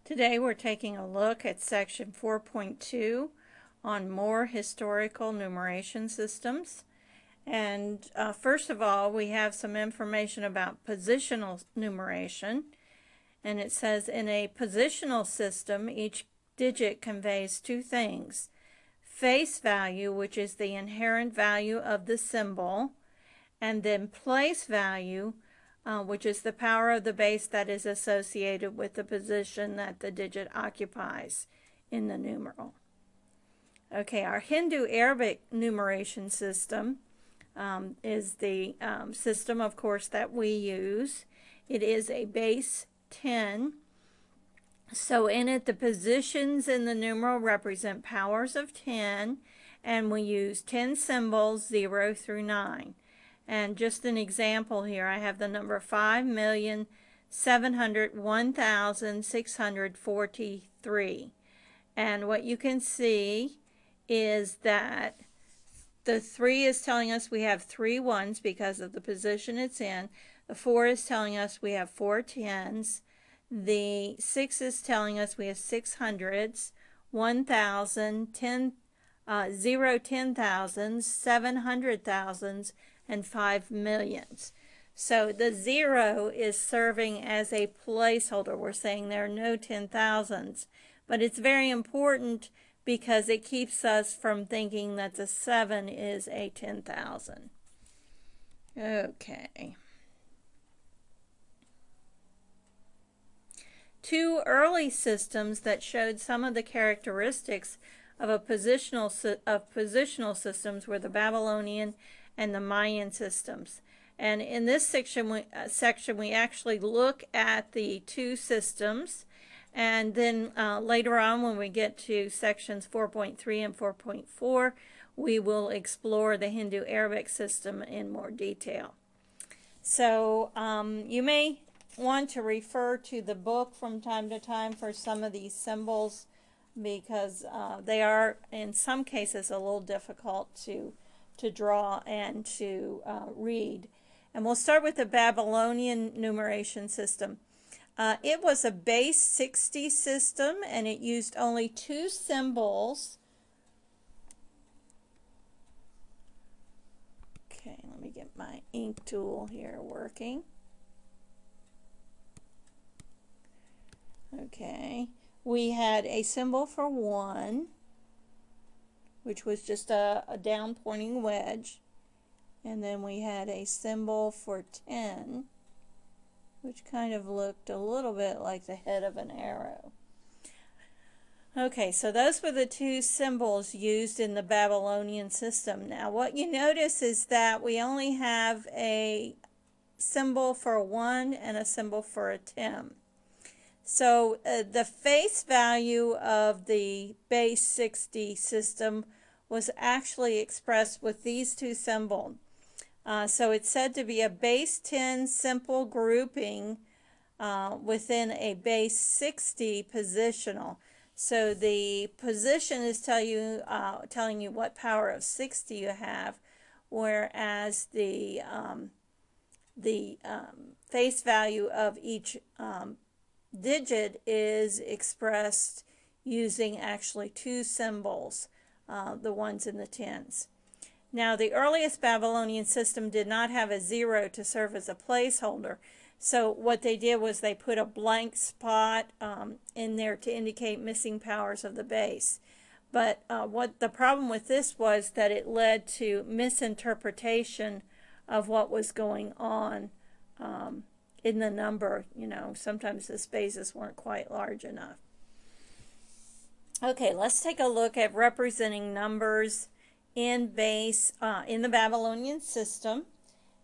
Today we're taking a look at section 4.2 on more historical numeration systems. And first of all, we have some information about positional numeration. And it says in a positional system, each digit conveys two things: face value, which is the inherent value of the symbol, and then place value, which is the power of the base that is associated with the position that the digit occupies in the numeral. Okay, our Hindu-Arabic numeration system is the system, of course, that we use. It is a base 10. So in it, the positions in the numeral represent powers of 10, and we use 10 symbols, 0 through 9. And just an example here, I have the number 5,701,643. And what you can see is that the 3 is telling us we have 3 ones because of the position it's in. The 4 is telling us we have 4 tens. The 6 is telling us we have 6 hundreds, 1,000, 10, 0 10,000s, 700 thousands, and 5 millions. So the 0 is serving as a placeholder. We're saying there are no 10,000s, but it's very important because it keeps us from thinking that the 7 is a 10,000. Okay. Two early systems that showed some of the characteristics of positional systems were the Babylonian and the Mayan systems. And in this section we actually look at the two systems, and then later on when we get to sections 4.3 and 4.4, we will explore the Hindu-Arabic system in more detail. So you may want to refer to the book from time to time for some of these symbols, because they are in some cases a little difficult to draw and to read. And we'll start with the Babylonian numeration system. It was a base 60 system, and it used only 2 symbols. Okay, let me get my ink tool here working. Okay, we had a symbol for 1, which was just a down pointing wedge. And then we had a symbol for 10, which kind of looked a little bit like the head of an arrow. Okay, so those were the 2 symbols used in the Babylonian system. Now what you notice is that we only have a symbol for a 1 and a symbol for a 10. So the face value of the base 60 system was actually expressed with these 2 symbols. So it's said to be a base 10 simple grouping within a base 60 positional. So the position is telling you what power of 60 you have, whereas the face value of each digit is expressed using actually 2 symbols, the 1s and the 10s. Now, the earliest Babylonian system did not have a 0 to serve as a placeholder. So what they did was they put a blank spot in there to indicate missing powers of the base. But what the problem with this was that it led to misinterpretation of what was going on in the number. You know, sometimes the spaces weren't quite large enough. Okay, let's take a look at representing numbers in the Babylonian system.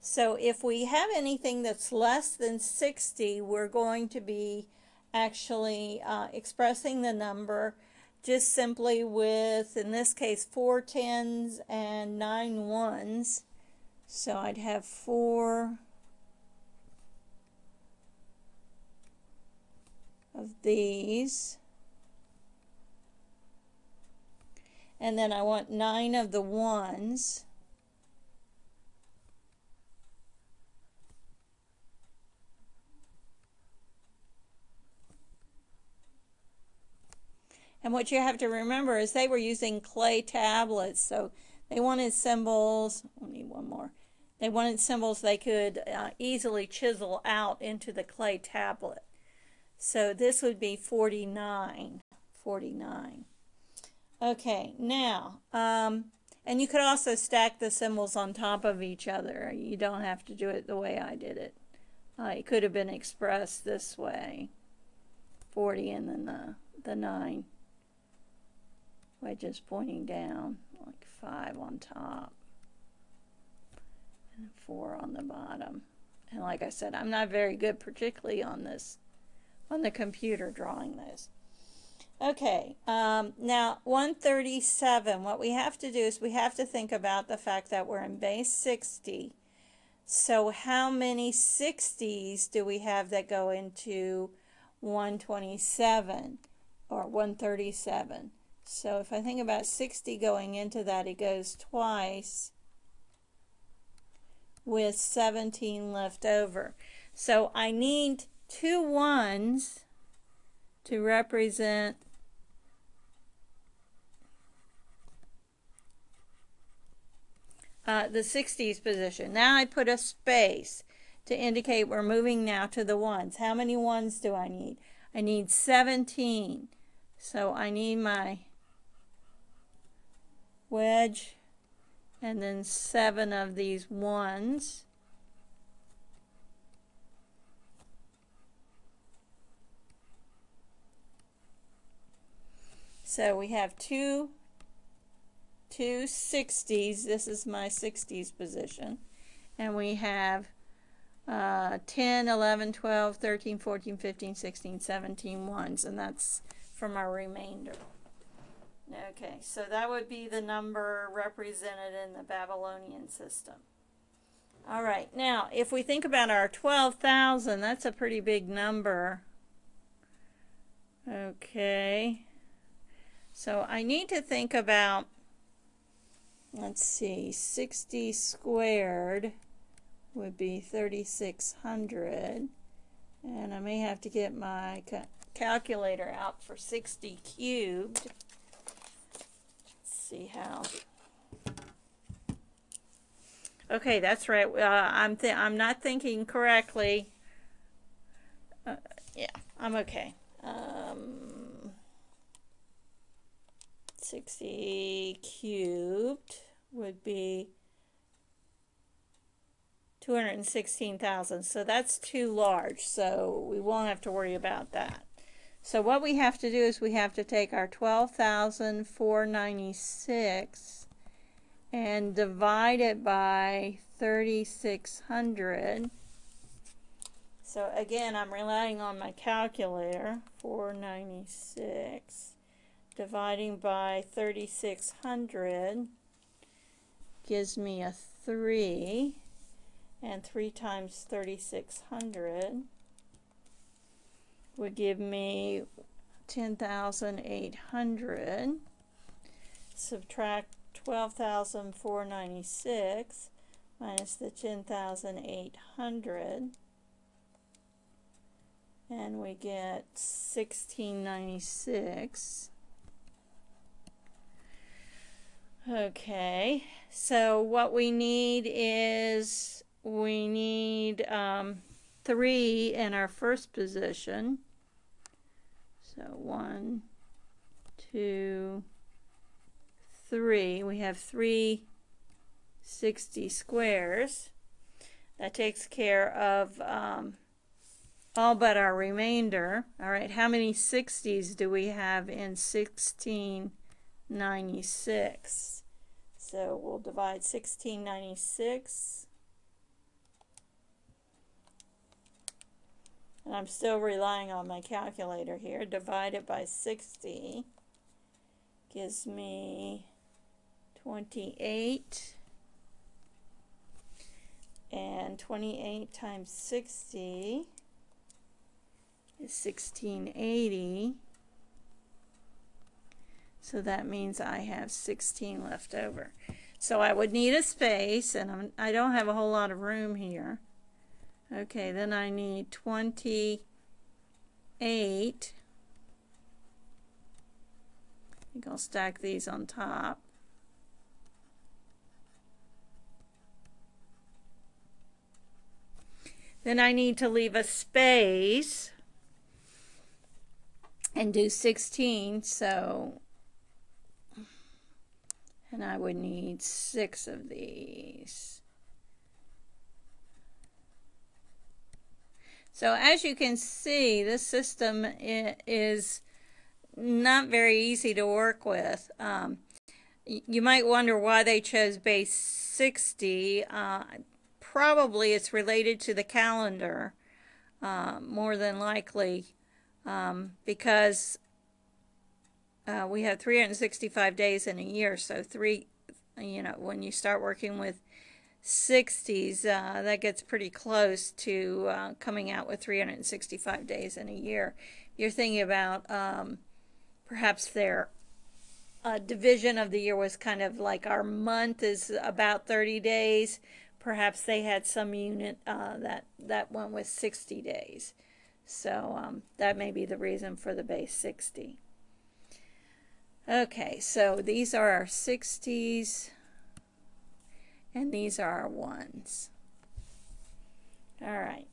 So if we have anything that's less than 60, we're going to be actually expressing the number just simply with, in this case, 4 10s and 9 1s. So I'd have 4 of these. And then I want 9 of the 1s. And what you have to remember is they were using clay tablets, so they wanted symbols. I need one more. They wanted symbols they could easily chisel out into the clay tablet. So this would be 49. 49. Okay, now, and you could also stack the symbols on top of each other. You don't have to do it the way I did it. It could have been expressed this way. 40 and then the 9. Wedges pointing down, like 5 on top and 4 on the bottom. And like I said, I'm not very good particularly on this, on the computer drawing this. Okay, now 137, what we have to do is we have to think about the fact that we're in base 60. So how many 60s do we have that go into 127 or 137? So if I think about 60 going into that, it goes twice with 17 left over. So I need 2 1s to represent the 60s position. Now I put a space to indicate we're moving now to the 1s. How many 1s do I need? I need 17. So I need my wedge and then 7 of these 1s. So we have two 60s. This is my 60s position. And we have 10, 11, 12, 13, 14, 15, 16, 17 1s. And that's from our remainder. Okay, so that would be the number represented in the Babylonian system. All right, now if we think about our 12,000, that's a pretty big number. Okay, so I need to think about, let's see, 60 squared would be 3,600. And I may have to get my calculator out for 60 cubed. See how. Okay, that's right. I'm not thinking correctly. Yeah, I'm okay. 60 cubed would be 216,000. So that's too large. So we won't have to worry about that. So what we have to do is we have to take our 12,496 and divide it by 3,600. So again, I'm relying on my calculator. 496 dividing by 3,600 gives me a 3. And 3 times 3,600 would give me 10,800. Subtract 12,496 minus the 10,800, and we get 1,696. Okay, so what we need is we need 3 in our first position. So 1, 2, 3. We have 3 60 squares. That takes care of all but our remainder. All right, how many 60s do we have in 1696? So we'll divide 1696. And I'm still relying on my calculator here. Divided by 60 gives me 28. And 28 times 60 is 1680. So that means I have 16 left over. So I would need a space, and I don't have a whole lot of room here. Okay, then I need 28 think I'll stack these on top. Then I need to leave a space and do 16, so, and I would need 6 of these. So as you can see, this system is not very easy to work with. You might wonder why they chose base 60. Probably it's related to the calendar, more than likely, because we have 365 days in a year, so when you start working with 60s, that gets pretty close to coming out with 365 days in a year. You're thinking about perhaps their division of the year was kind of like our month is about 30 days. Perhaps they had some unit that went with 60 days. So that may be the reason for the base 60. Okay, so these are our 60s, and these are our 1s. All right.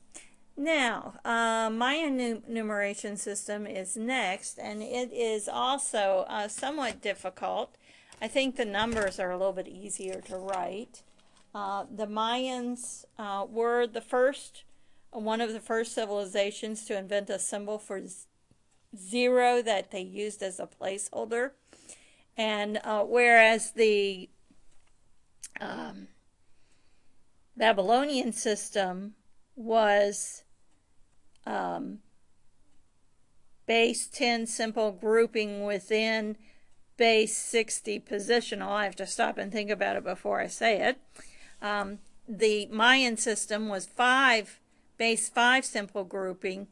Now, my numeration system is next, and it is also somewhat difficult. I think the numbers are a little bit easier to write. The Mayans were one of the first civilizations to invent a symbol for 0 that they used as a placeholder. And whereas the Babylonian system was base 10 simple grouping within base 60 positional. I have to stop and think about it before I say it. The Mayan system was base 5 simple grouping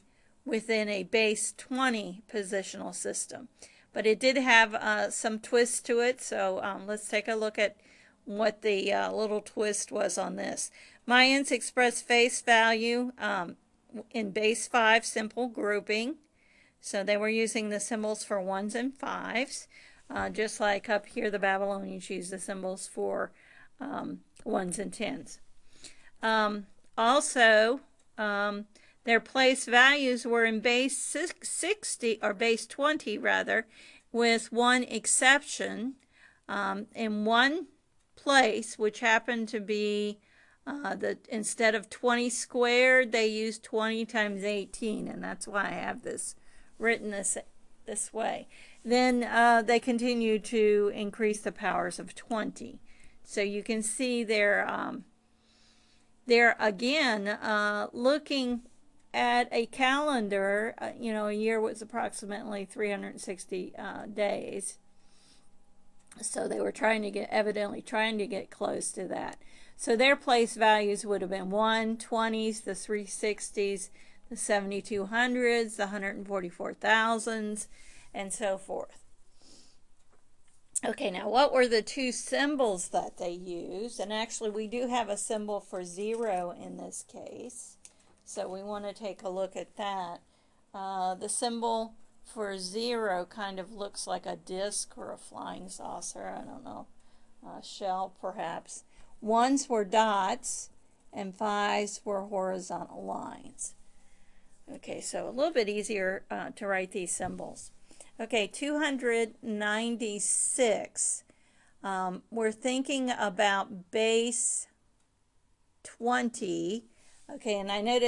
within a base 20 positional system. But it did have some twist to it, so let's take a look at what the little twist was on this. Mayans expressed face value in base 5 simple grouping. So they were using the symbols for 1s and 5s. Just like up here, the Babylonians used the symbols for 1s and 10s. Also, their place values were in base 60, or base 20 rather, with one exception. In one place, which happened to be instead of 20 squared, they used 20 times 18, and that's why I have this written this way. Then they continue to increase the powers of 20. So you can see they're again looking at a calendar. A year was approximately 360 days. So they were evidently trying to get close to that. So their place values would have been 120s, the 360s, the 7200s, the 144,000s, and so forth. Okay, now what were the two symbols that they used? And actually we do have a symbol for 0 in this case. So we want to take a look at that. The symbol for 0 kind of looks like a disc or a flying saucer. I don't know. Shell perhaps. 1s were dots and 5s were horizontal lines. Okay, so a little bit easier to write these symbols. Okay, 296. We're thinking about base 20. Okay, and I notice